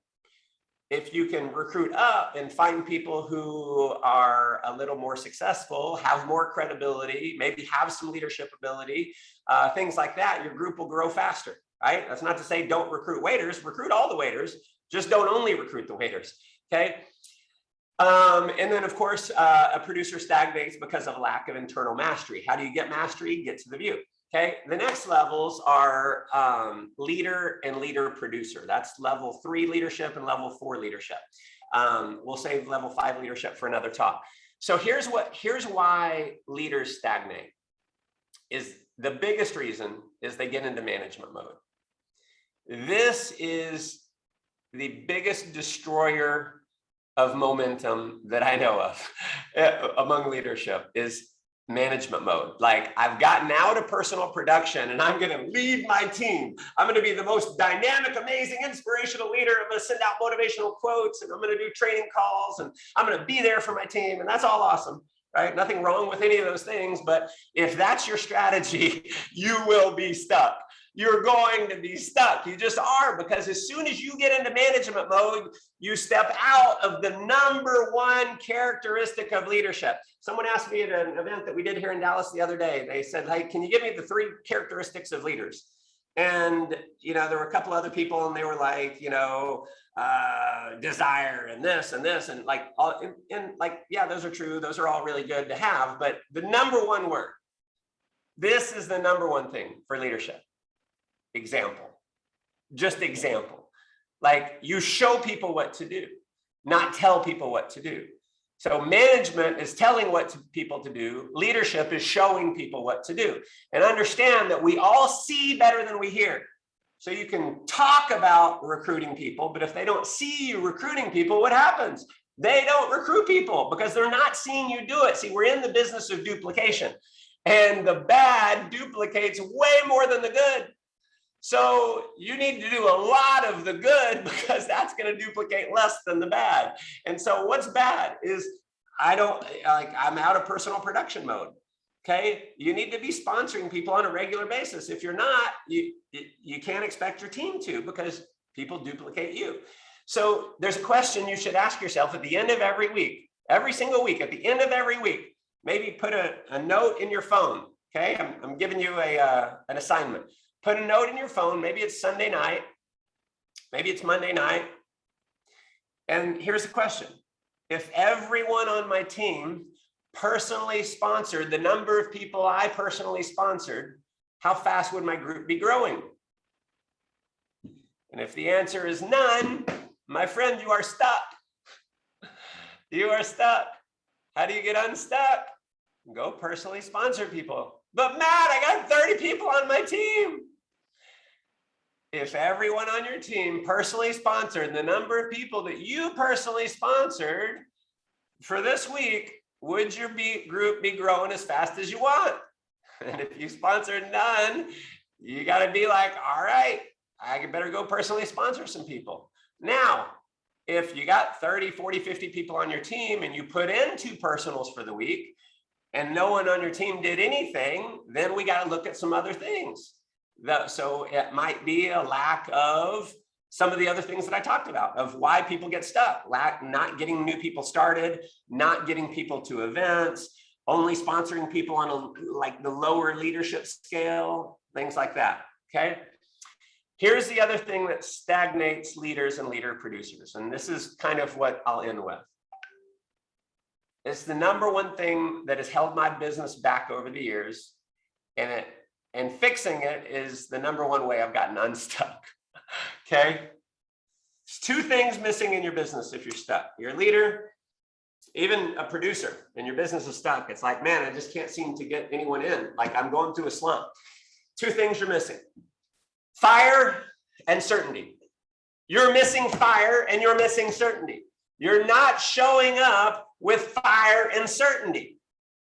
S2: if you can recruit up and find people who are a little more successful, have more credibility, maybe have some leadership ability, things like that, your group will grow faster, right? That's not to say don't recruit waiters, recruit all the waiters, just don't only recruit the waiters, okay? And then of course, a producer stagnates because of lack of internal mastery. How do you get mastery? Get to the view. Okay, the next levels are leader and leader producer. That's level 3 leadership and level 4 leadership. We'll save level 5 leadership for another talk. So here's why leaders stagnate. Is the biggest reason is they get into management mode. This is the biggest destroyer of momentum that I know of among leadership is management mode. I've gotten out of personal production and I'm going to lead my team. I'm going to be the most dynamic, amazing, inspirational leader. I'm going to send out motivational quotes and I'm going to do training calls and I'm going to be there for my team. And that's all awesome, right? Nothing wrong with any of those things. But if that's your strategy, you will be stuck. You're going to be stuck. You just are, because as soon as you get into management mode, you step out of the #1 characteristic of leadership. Someone asked me at an event that we did here in Dallas the other day, they said, hey, can you give me the 3 characteristics of leaders? And, there were a couple other people and they were like, desire and this and this. And yeah, those are true. Those are all really good to have. But the #1 word, this is the #1 thing for leadership. Example, just example. You show people what to do, not tell people what to do. So management is telling people to do. Leadership is showing people what to do. And understand that we all see better than we hear. So you can talk about recruiting people, but if they don't see you recruiting people, what happens? They don't recruit people because they're not seeing you do it. See, we're in the business of duplication, and the bad duplicates way more than the good. So you need to do a lot of the good because that's going to duplicate less than the bad. And so what's bad is I'm out of personal production mode. Okay, you need to be sponsoring people on a regular basis. If you're not, you can't expect your team to, because people duplicate you. So there's a question you should ask yourself at the end of every week, every single week, at the end of every week. Maybe put a note in your phone. Okay, I'm giving you an assignment. Put a note in your phone. Maybe it's Sunday night, maybe it's Monday night. And here's the question: if everyone on my team personally sponsored the number of people I personally sponsored, how fast would my group be growing? And if the answer is none, my friend, you are stuck. You are stuck. How do you get unstuck? Go personally sponsor people. But Matt, I got 30 people on my team. If everyone on your team personally sponsored the number of people that you personally sponsored for this week, would your group be growing as fast as you want? And if you sponsored none, you got to be like, all right, I better go personally sponsor some people. Now, if you got 30, 40, 50 people on your team and you put in 2 personals for the week and no one on your team did anything, then we got to look at some other things. So it might be a lack of some of the other things that I talked about, of why people get stuck, not getting new people started, not getting people to events, only sponsoring people on the lower leadership scale, things like that. Okay. Here's the other thing that stagnates leaders and leader producers. And this is kind of what I'll end with. It's the number one thing that has held my business back over the years. And fixing it is the number one way I've gotten unstuck. Okay. There's 2 things missing in your business if you're stuck. You're a leader, even a producer, and your business is stuck. It's like, man, I just can't seem to get anyone in. Like, I'm going through a slump. 2 things you're missing: fire and certainty. You're missing fire and you're missing certainty. You're not showing up with fire and certainty.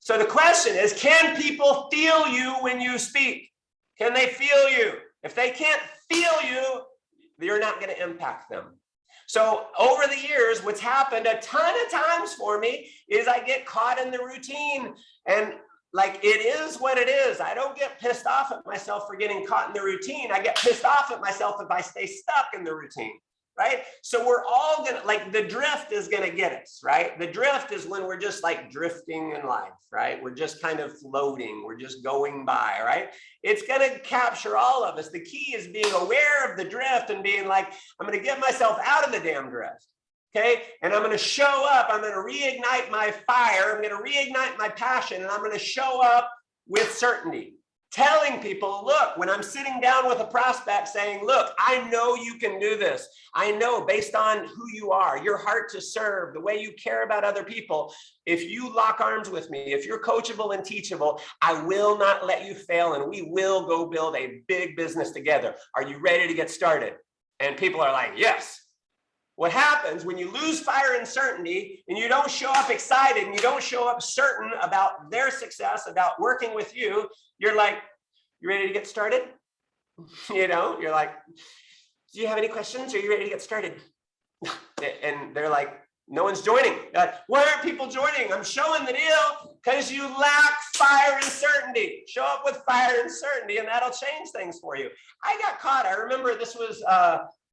S2: So the question is, can people feel you when you speak? Can they feel you? If they can't feel you, you're not going to impact them. So over the years, what's happened a ton of times for me is I get caught in the routine, and like, it is what it is. I don't get pissed off at myself for getting caught in the routine. I get pissed off at myself if I stay stuck in the routine, right? So we're all gonna, like, the drift is gonna get us, right? The drift is when we're just like drifting in life, right? We're just kind of floating. We're just going by, right? It's gonna capture all of us. The key is being aware of the drift and being like, I'm gonna get myself out of the damn drift. Okay, and I'm going to show up. I'm going to reignite my fire. I'm going to reignite my passion, and I'm going to show up with certainty, telling people, look, when I'm sitting down with a prospect saying, look, I know you can do this. I know, based on who you are, your heart to serve, the way you care about other people. If you lock arms with me, if you're coachable and teachable, I will not let you fail, and we will go build a big business together. Are you ready to get started? And people are like, yes. What happens when you lose fire and certainty, and you don't show up excited, and you don't show up certain about their success, about working with you, you're like, you ready to get started? You know, you're like, do you have any questions? Are you ready to get started? And they're like, no one's joining. They're like, why aren't people joining? I'm showing the deal because you lack fire and certainty. Show up with fire and certainty, and that'll change things for you. I got caught. I remember this was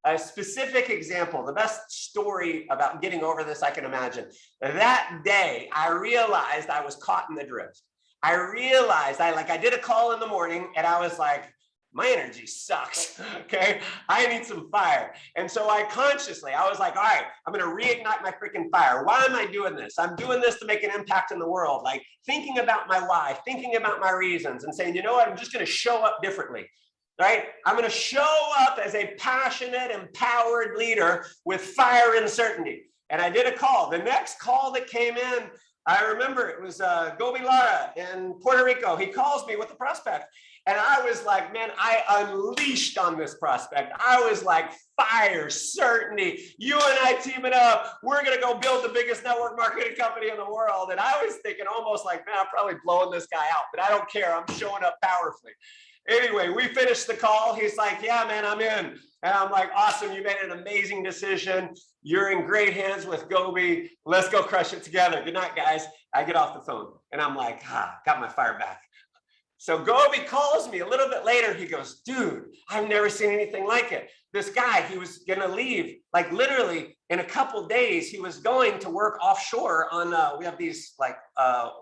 S2: a specific example, the best story about getting over this I can imagine. That day, I realized I was caught in the drift. I realized I did a call in the morning, and I was like, my energy sucks, okay? I need some fire. And so I was like, all right, I'm gonna reignite my freaking fire. Why am I doing this? I'm doing this to make an impact in the world. Like, thinking about my why, thinking about my reasons, and saying, you know what, I'm just gonna show up differently. Right? I'm going to show up as a passionate, empowered leader with fire and certainty. And I did a call. The next call that came in, I remember it was Gobi Lara in Puerto Rico. He calls me with the prospect. And I was like, man, I unleashed on this prospect. I was like, fire, certainty. You and I teaming up. We're going to go build the biggest network marketing company in the world. And I was thinking almost like, man, I'm probably blowing this guy out, but I don't care. I'm showing up powerfully. Anyway, we finished the call. He's like, yeah, man, I'm in. And I'm like, awesome. You made an amazing decision. You're in great hands with Gobi. Let's go crush it together. Good night, guys. I get off the phone and I'm like, got my fire back. So Gobi calls me a little bit later. He goes, dude, I've never seen anything like it. This guy, he was going to leave, like literally in a couple days, he was going to work offshore on, we have these like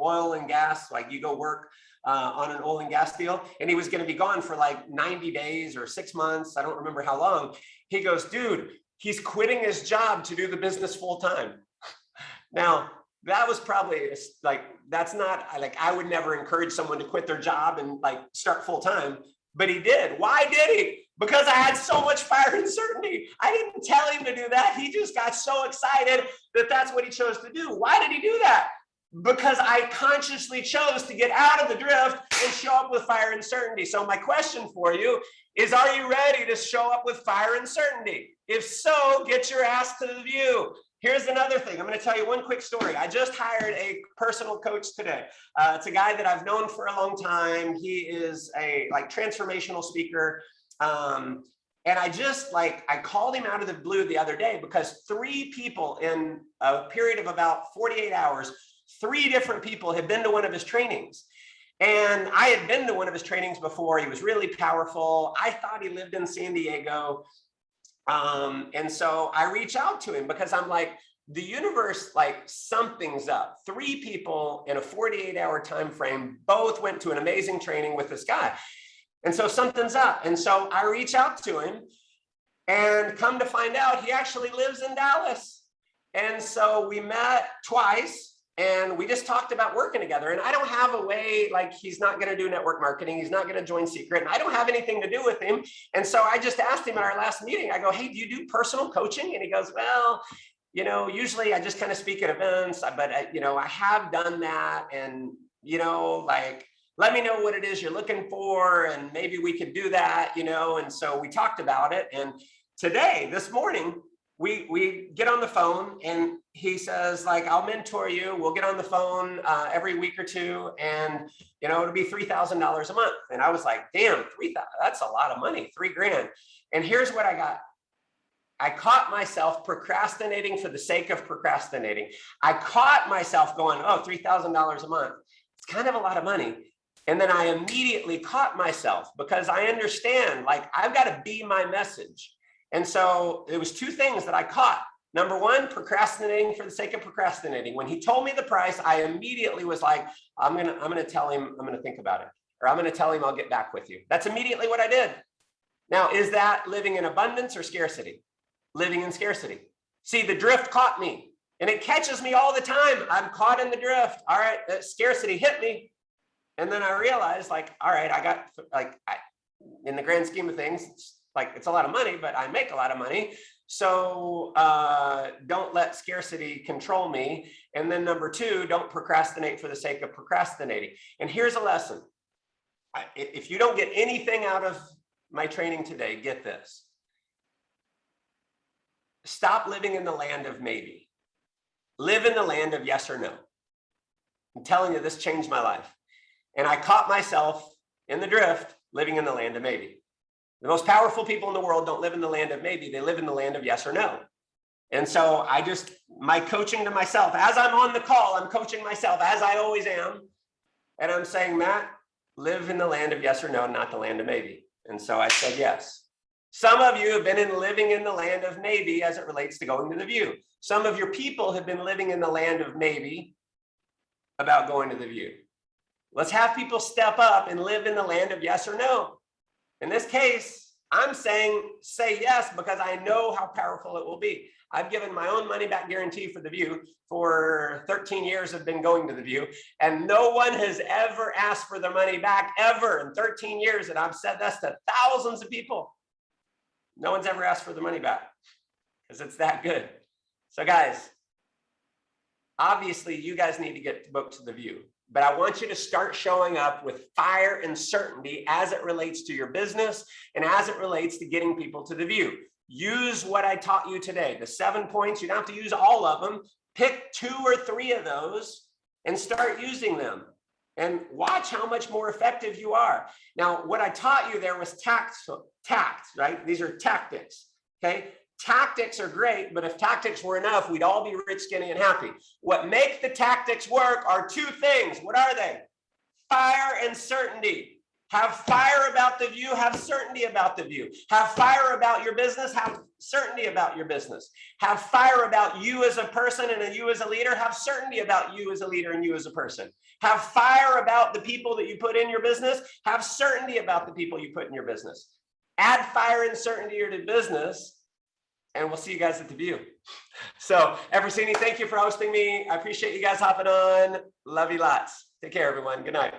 S2: oil and gas, like you go work on an oil and gas deal. And he was going to be gone for like 90 days or 6 months. I don't remember how long. He goes, dude, he's quitting his job to do the business full time. Now, that was probably like, that's not like, I would never encourage someone to quit their job and like start full time, but he did. Why did he? Because I had so much fire and certainty. I didn't tell him to do that. He just got so excited that that's what he chose to do. Why did he do that? Because I consciously chose to get out of the drift and show up with fire and certainty. So my question for you is, are you ready to show up with fire and certainty? If so, get your ass to the view. Here's another thing. I'm going to tell you one quick story. I just hired a personal coach today. It's a guy that I've known for a long time. He is a like transformational speaker. And I called him out of the blue the other day because 3 people in a period of about 48 hours, 3 different people had been to one of his trainings. And I had been to one of his trainings before. He was really powerful. I thought he lived in San Diego. And so I reach out to him because I'm like, the universe, like something's up. 3 people in a 48-hour time frame, both went to an amazing training with this guy. And so something's up. And so I reach out to him and come to find out he actually lives in Dallas. And so we met twice and we just talked about working together. And I don't have a way, like he's not going to do network marketing. He's not going to join Secret. And I don't have anything to do with him. And so I just asked him at our last meeting, I go, hey, do you do personal coaching? And he goes, well, you know, usually I just kind of speak at events, but you know, I have done that. And, you know, like, let me know what it is you're looking for. And maybe we could do that, you know? And so we talked about it. And today, this morning, we get on the phone and he says, like, I'll mentor you. We'll get on the phone every week or 2. And, you know, it'll be $3,000 a month. And I was like, damn, 3,000, that's a lot of money, $3,000. And here's what I got. I caught myself procrastinating for the sake of procrastinating. I caught myself going, oh, $3,000 a month. It's kind of a lot of money. And then I immediately caught myself because I understand, like, I've got to be my message. And so it was 2 things that I caught. Number 1, procrastinating for the sake of procrastinating. When he told me the price, I immediately was like, I'm gonna tell him, I'm gonna think about it, or I'm gonna tell him I'll get back with you. That's immediately what I did. Now, is that living in abundance or scarcity? Living in scarcity. See, the drift caught me, and it catches me all the time. I'm caught in the drift. All right, that scarcity hit me, and then I realized, like, all right, I got in the grand scheme of things, it's a lot of money, but I make a lot of money. So don't let scarcity control me. And then number 2, don't procrastinate for the sake of procrastinating. And here's a lesson. If you don't get anything out of my training today, get this. Stop living in the land of maybe. Live in the land of yes or no. I'm telling you, this changed my life. And I caught myself in the drift, living in the land of maybe. The most powerful people in the world don't live in the land of maybe, they live in the land of yes or no. And so my coaching to myself, as I'm on the call, I'm coaching myself as I always am. And I'm saying, Matt, live in the land of yes or no, not the land of maybe. And so I said, yes. Some of you have been living in the land of maybe as it relates to going to the view. Some of your people have been living in the land of maybe about going to the view. Let's have people step up and live in the land of yes or no. In this case, I'm saying say yes because I know how powerful it will be. I've given my own money back guarantee for the view for 13 years. I've been going to the view, and no one has ever asked for their money back ever in 13 years. And I've said this to thousands of people. No one's ever asked for their money back because it's that good. So guys, obviously you guys need to get booked to the view, but I want you to start showing up with fire and certainty as it relates to your business and as it relates to getting people to the view. Use what I taught you today, the 7 points. You don't have to use all of them. Pick 2 or 3 of those and start using them and watch how much more effective you are. Now, what I taught you there was tact, right? These are tactics, okay? Tactics are great, but if tactics were enough, we'd all be rich, skinny, and happy. What make the tactics work are 2 things. What are they? Fire and certainty. Have fire about the view, have certainty about the view. Have fire about your business, have certainty about your business. Have fire about you as a person and you as a leader, have certainty about you as a leader and you as a person. Have fire about the people that you put in your business, have certainty about the people you put in your business. Add fire and certainty to your business, and we'll see you guys at the view. So, Eversini, thank you for hosting me. I appreciate you guys hopping on. Love you lots. Take care, everyone. Good night.